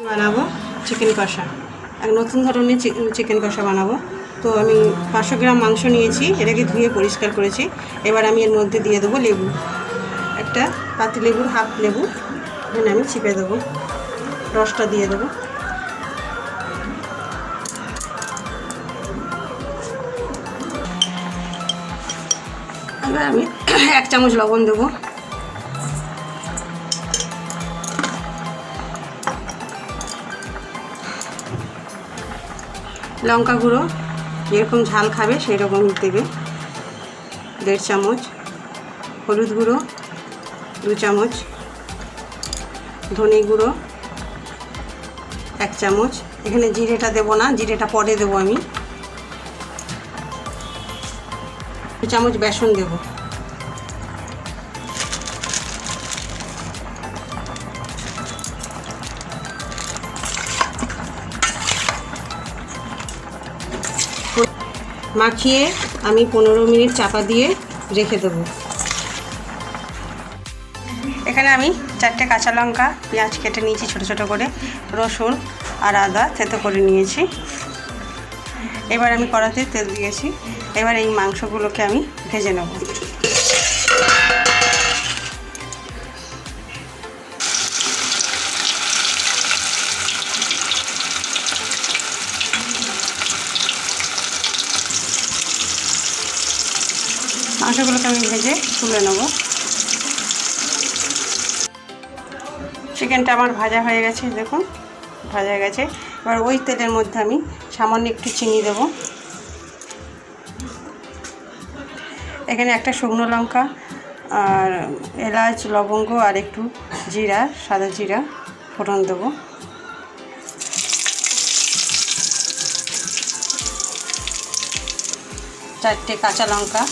বানাবো চিকেন কষা, এক নতুন ধরনের চিকেন কষা বানাবো। তো আমি 500 গ্রাম মাংস নিয়েছি, এটাকে ধুয়ে পরিষ্কার করেছি। এবার আমি এর মধ্যে দিয়ে দেবো লেবু, একটা পাতি লেবুর হাফ লেবু এখানে আমি চিপে দেবো, রসটা দিয়ে দেবো। এবার আমি 1 চামচ লবণ দেবো, লঙ্কা গুঁড়ো যেরকম ঝাল খাবে সেই রকম দেবে 1.5 চামচ, হলুদ গুঁড়ো 2 চামচ, ধনে গুঁড়ো 1 চামচ। এখানে জিরেটা দেবো না, জিরেটা পরে দেবো আমি। 2 চামচ বেসন দেবো, মাখিয়ে আমি 15 মিনিট চাপা দিয়ে রেখে দেবো। এখানে আমি 4টে কাঁচা লঙ্কা, পেঁয়াজ কেটে নিয়েছি ছোটো ছোটো করে, রসুন আর আদা থেতো করে নিয়েছি। এবার আমি কড়াতে তেল দিয়েছি, এবার এই মাংসগুলোকে আমি ভেজে নেব। মাংসগুলোকে আমি ভেজে তুলে নেব। চিকেনটা আমার ভাজা হয়ে গেছে, দেখুন ভাজা হয়ে গেছে। এবার ওই তেলের মধ্যে আমি সামান্য একটু চিনি দেব। এখানে একটা শুকনো লঙ্কা আর এলাচ, লবঙ্গ আর একটু জিরা, সাদা জিরা ফোড়ন দেবো। চারটে কাঁচা লঙ্কা,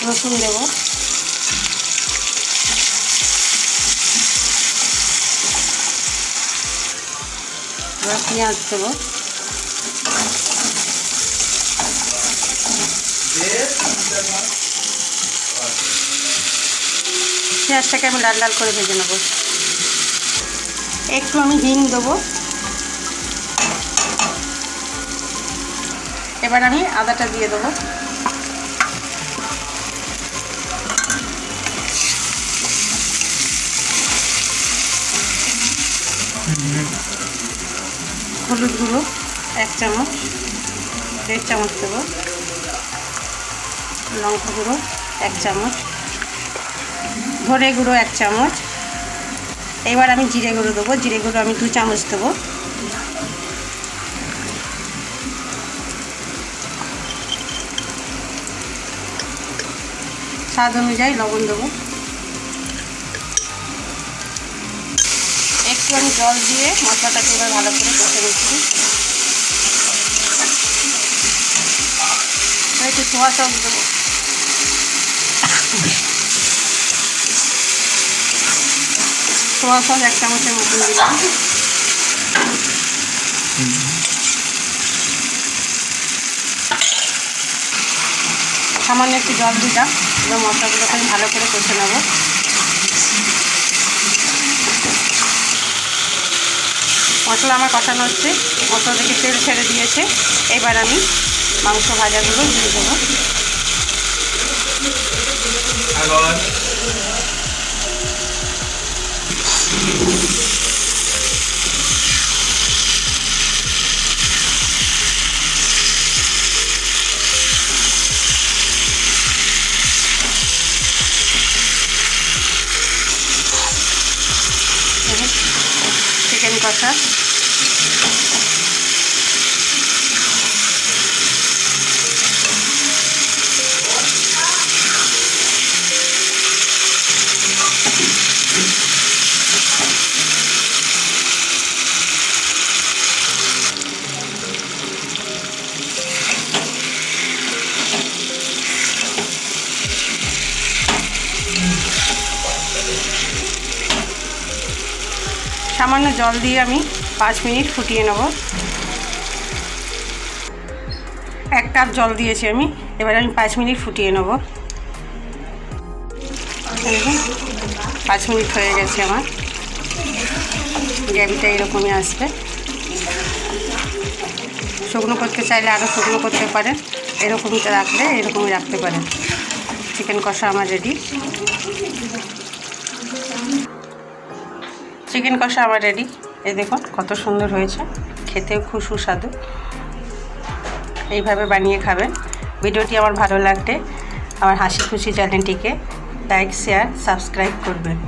রসুন দেব, এবার পেঁয়াজ দেবো, পেঁয়াজটাকে আমি লাল লাল করে ভেজে নেব। একটু আমি হিং দেবো। এবার আমি আদাটা দিয়ে দেবো, হলুদ গুঁড়ো 1 চামচ, 1.5 চামচ দেবো, লঙ্কা গুঁড়ো 1 চামচ, ধনে গুঁড়ো 1 চামচ। এবার আমি জিরে গুঁড়ো দেবো, জিরে গুঁড়ো আমি 2 চামচ দেবো। স্বাদ অনুযায়ী লবণ দেবো। একটু আমি জল দিয়ে মশলাটাকে এবার ভালো করে কষে নিচ্ছি। একটু সোয়া সস দেবো, সোয়া সস 1 চামচের মতন দিলাম। সামান্য একটু জল দিলাম। এবার মশলাগুলোকে আমি ভালো করে কষে নেব। মশলা আমার কষানো হচ্ছে, মশলা থেকে তেল ছেড়ে দিয়েছে। এবার আমি মাংস ভাজাগুলো দিয়ে দেবো। চিকেন কষা সামান্য জল দিয়ে আমি 5 মিনিট ফুটিয়ে নেব। 1 কাপ জল দিয়েছি আমি, এবার আমি 5 মিনিট ফুটিয়ে নেব। 5 মিনিট হয়ে গেছে আমার। গ্রেভিটা এরকমই আসবে। শুকনো করতে চাইলে আরও শুকনো করতে পারেন, এরকমই রাখলে এরকমই রাখতে পারেন। চিকেন কষা আমার রেডি। চিকেন কষা আমার রেডি। এই দেখুন কত সুন্দর হয়েছে, খেতেও খুব সুস্বাদু। এইভাবে বানিয়ে খাবেন। ভিডিওটি আমার ভালো লাগলে আমার হাসি খুশি চ্যানেলটিকে লাইক, শেয়ার, সাবস্ক্রাইব করবেন।